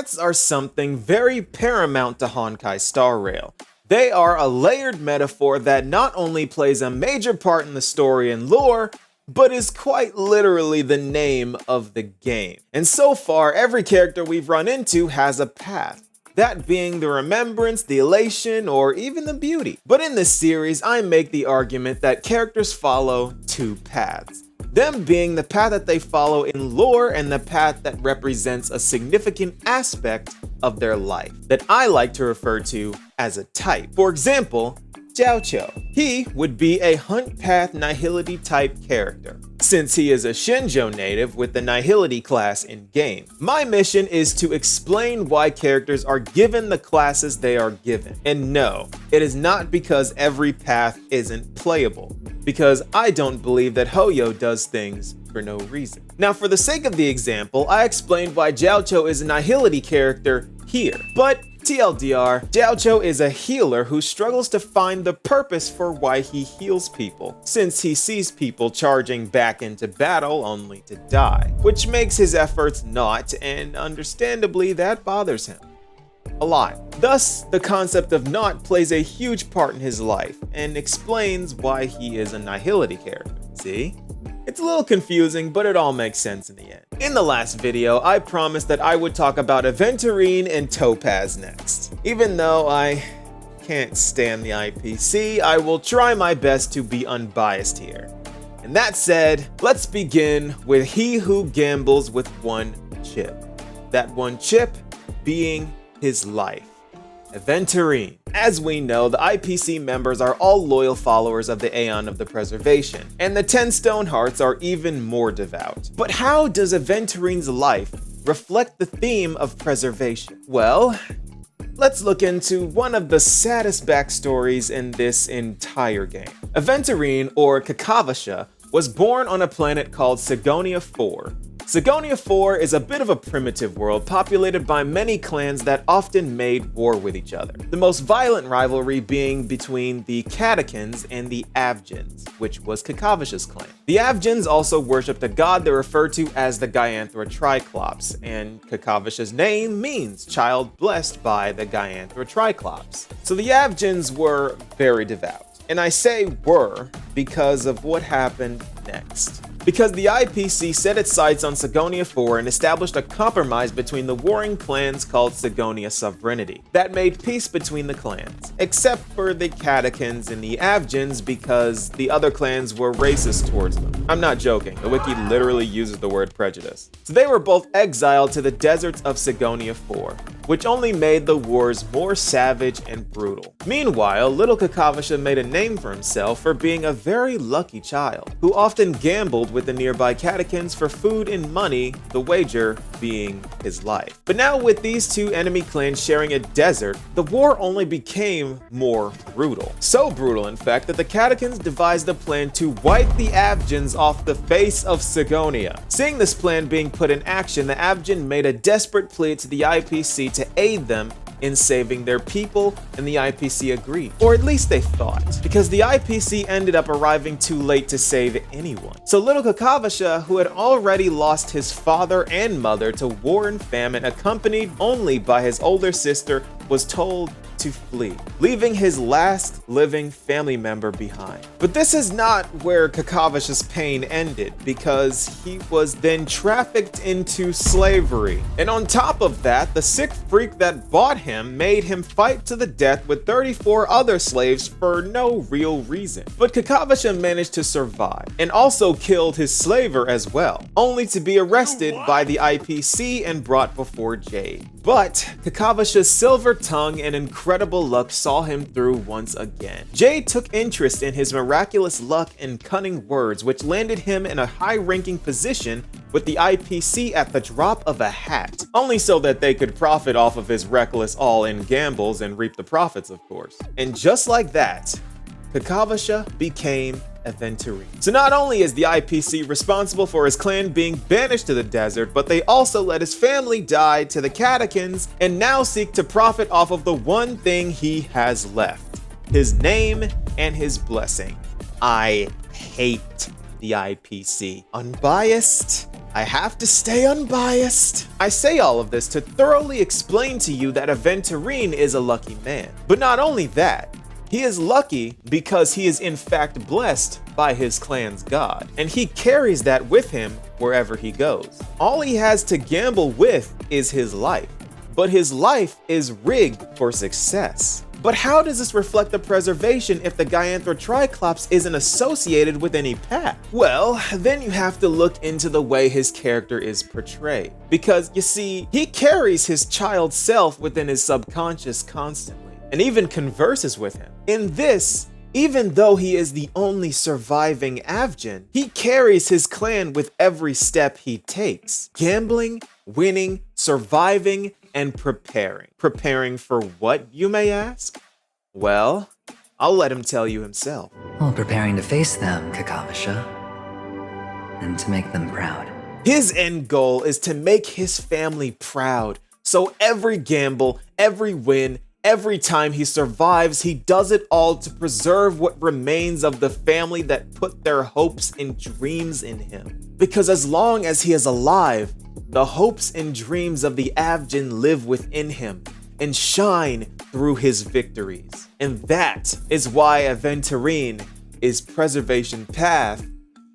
paths are something very paramount to Honkai Star Rail. They are a layered metaphor that not only plays a major part in the story and lore, but is quite literally the name of the game. And so far, every character we've run into has a path. That being the remembrance, the elation, or even the beauty. But in this series, I make the argument that characters follow two paths. Them being the path that they follow in lore and the path that represents a significant aspect of their life that I like to refer to as a type. For example, Jiaoqiu. He would be a Hunt Path Nihility type character, since he is a Shinjo native with the Nihility class in-game. My mission is to explain why characters are given the classes they are given. And no, it is not because every path isn't playable, because I don't believe that Hoyo does things for no reason. Now, for the sake of the example, I explained why Jiaoqiu is a Nihility character here, but TLDR, Jiaoqiu is a healer who struggles to find the purpose for why he heals people, since he sees people charging back into battle only to die, which makes his efforts naught, and understandably that bothers him a lot. Thus, the concept of naught plays a huge part in his life, and explains why he is a Nihility character. See? It's a little confusing, but it all makes sense in the end. In the last video, I promised that I would talk about Aventurine and Topaz next. Even though I can't stand the IPC, I will try my best to be unbiased here. And that said, let's begin with he who gambles with one chip. That one chip being his life. Aventurine. As we know, the IPC members are all loyal followers of the Aeon of the Preservation, and the 10 Stone Hearts are even more devout. But how does Aventurine's life reflect the theme of preservation? Well, let's look into one of the saddest backstories in this entire game. Aventurine, or Kakavasha, was born on a planet called Sigonia IV. Sigonia IV is a bit of a primitive world populated by many clans that often made war with each other. The most violent rivalry being between the Catechins and the Avgens, which was Kakavasha's clan. The Avgens also worshipped a god they refer to as the Gyanthra Triclops, and Kakavasha's name means child blessed by the Gyanthra Triclops. So the Avgens were very devout. And I say were because of what happened next. Because the IPC set its sights on Sigonia IV and established a compromise between the warring clans called Sigonia Sovereignty that made peace between the clans, except for the Catechins and the Avgens because the other clans were racist towards them. I'm not joking, the wiki literally uses the word prejudice. So they were both exiled to the deserts of Sigonia IV, which only made the wars more savage and brutal. Meanwhile, little Kakavasha made a name for himself for being a very lucky child, who often gambled with the nearby Catechins for food and money, the wager being his life. But now with these two enemy clans sharing a desert, the war only became more brutal. So brutal, in fact, that the Catechins devised a plan to wipe the Avgens off the face of Sigonia. Seeing this plan being put in action, the Avgen made a desperate plea to the IPC to aid them in saving their people, and the IPC agreed. Or at least they thought, because the IPC ended up arriving too late to save anyone. So little Kakavasha, who had already lost his father and mother to war and famine, accompanied only by his older sister, was told to flee, leaving his last living family member behind. But this is not where Kakavasha's pain ended, because he was then trafficked into slavery. And on top of that, the sick freak that bought him made him fight to the death with 34 other slaves for no real reason. But Kakavasha managed to survive, and also killed his slaver as well, only to be arrested by the IPC and brought before Jade. But Kakavasha's silver tongue and incredible luck saw him through once again. Jade took interest in his miraculous luck and cunning words, which landed him in a high-ranking position with the IPC at the drop of a hat, only so that they could profit off of his reckless all-in gambles and reap the profits, of course. And just like that, Kakavasha became Aventurine. So not only is the IPC responsible for his clan being banished to the desert, but they also let his family die to the Catechins and now seek to profit off of the one thing he has left: his name and his blessing. I hate the IPC. Unbiased, I have to stay unbiased. I say all of this to thoroughly explain to you that Aventurine is a lucky man. But not only that, he is lucky because he is in fact blessed by his clan's god, and he carries that with him wherever he goes. All he has to gamble with is his life, but his life is rigged for success. But how does this reflect the preservation if the Gyanthrotriclops isn't associated with any path? Well, then you have to look into the way his character is portrayed. Because, you see, he carries his child self within his subconscious constantly, and even converses with him. In this, even though he is the only surviving Avgin, he carries his clan with every step he takes. Gambling, winning, surviving, and preparing. Preparing for what, you may ask? Well, I'll let him tell you himself. Well, preparing to face them, Kakavasha, and to make them proud. His end goal is to make his family proud, so every gamble, every win, every time he survives, he does it all to preserve what remains of the family that put their hopes and dreams in him. Because as long as he is alive, the hopes and dreams of the Avgin live within him and shine through his victories. And that is why Aventurine is preservation path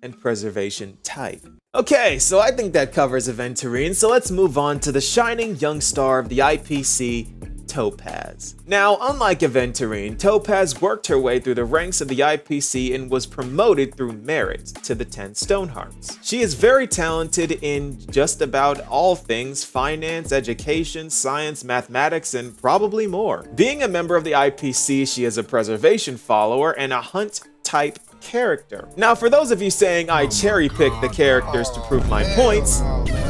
and preservation type. Okay, so I think that covers Aventurine, so let's move on to the shining young star of the IPC, Topaz. Now, unlike Aventurine, Topaz worked her way through the ranks of the IPC and was promoted through merit to the 10 Stonehearts. She is very talented in just about all things finance, education, science, mathematics, and probably more. Being a member of the IPC, she is a preservation follower and a hunt type character. Now, for those of you saying I cherry-picked the characters to prove my points,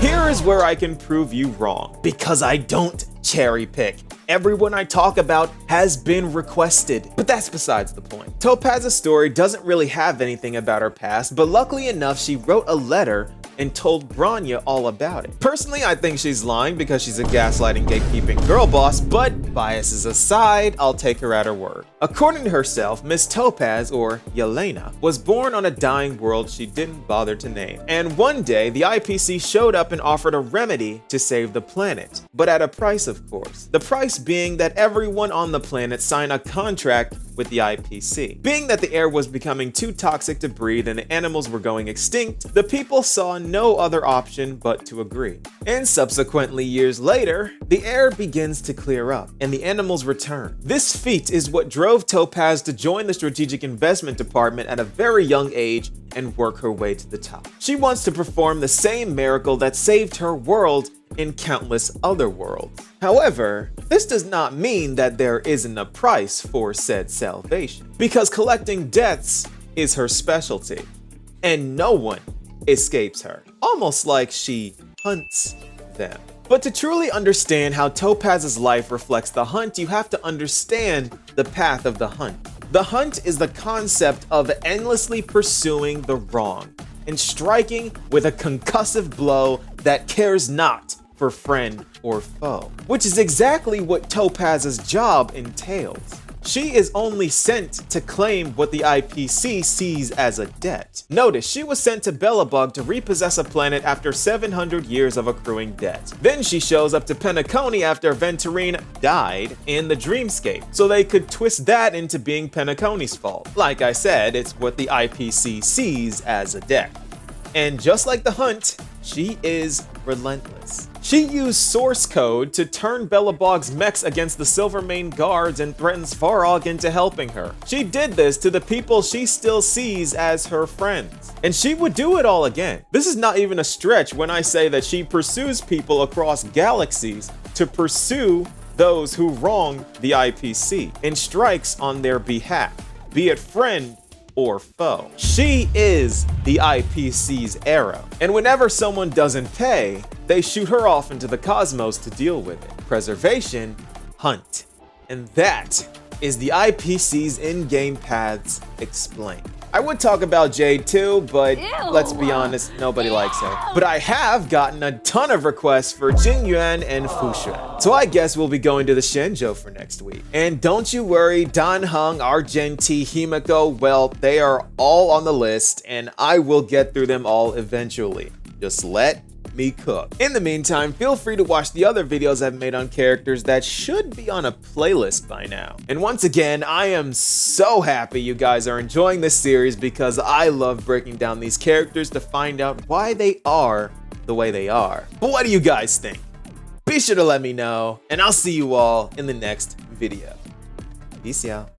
here is where I can prove you wrong. Because I don't cherry-pick. Everyone I talk about has been requested, but that's besides the point. Topaz's story doesn't really have anything about her past, but luckily enough, she wrote a letter and told Grania all about it. Personally, I think she's lying because she's a gaslighting, gatekeeping girl boss, but biases aside, I'll take her at her word. According to herself, Miss Topaz, or Yelena, was born on a dying world she didn't bother to name. And one day, the IPC showed up and offered a remedy to save the planet, but at a price, of course. The price being that everyone on the planet sign a contract with the IPC. Being that the air was becoming too toxic to breathe and the animals were going extinct, the people saw no other option but to agree. And subsequently years later, the air begins to clear up and the animals return. This feat is what drove Topaz to join the Strategic Investment Department at a very young age and work her way to the top. She wants to perform the same miracle that saved her world in countless other worlds. However, this does not mean that there isn't a price for said salvation, because collecting debts is her specialty, and no one escapes her, almost like she hunts them. But to truly understand how Topaz's life reflects the hunt, you have to understand the path of the hunt. The hunt is the concept of endlessly pursuing the wrong and striking with a concussive blow that cares not for friend or foe, which is exactly what Topaz's job entails. She is only sent to claim what the IPC sees as a debt. Notice, she was sent to Belobog to repossess a planet after 700 years of accruing debt. Then she shows up to Penacony after Aventurine died in the Dreamscape, so they could twist that into being Penacony's fault. Like I said, it's what the IPC sees as a debt. And just like the hunt, she is relentless. She used source code to turn Belobog's mechs against the Silvermane guards and threatens Farog into helping her. She did this to the people she still sees as her friends. And she would do it all again. This is not even a stretch when I say that she pursues people across galaxies to pursue those who wrong the IPC and strikes on their behalf, be it friend or foe. She is the IPC's arrow, and whenever someone doesn't pay, they shoot her off into the cosmos to deal with it. Preservation, hunt. And that is the IPC's in-game paths explained. I would talk about Jade too, but let's be honest, nobody likes her. But I have gotten a ton of requests for Jingyuan and Fushuan, so I guess we'll be going to the Shenzhou for next week. And don't you worry, Danheng, Argenti, Himiko, well, they are all on the list, and I will get through them all eventually. Just let me cook. In the meantime, feel free to watch the other videos I've made on characters that should be on a playlist by now. And once again, I am so happy you guys are enjoying this series because I love breaking down these characters to find out why they are the way they are. But what do you guys think? Be sure to let me know, and I'll see you all in the next video. Peace out.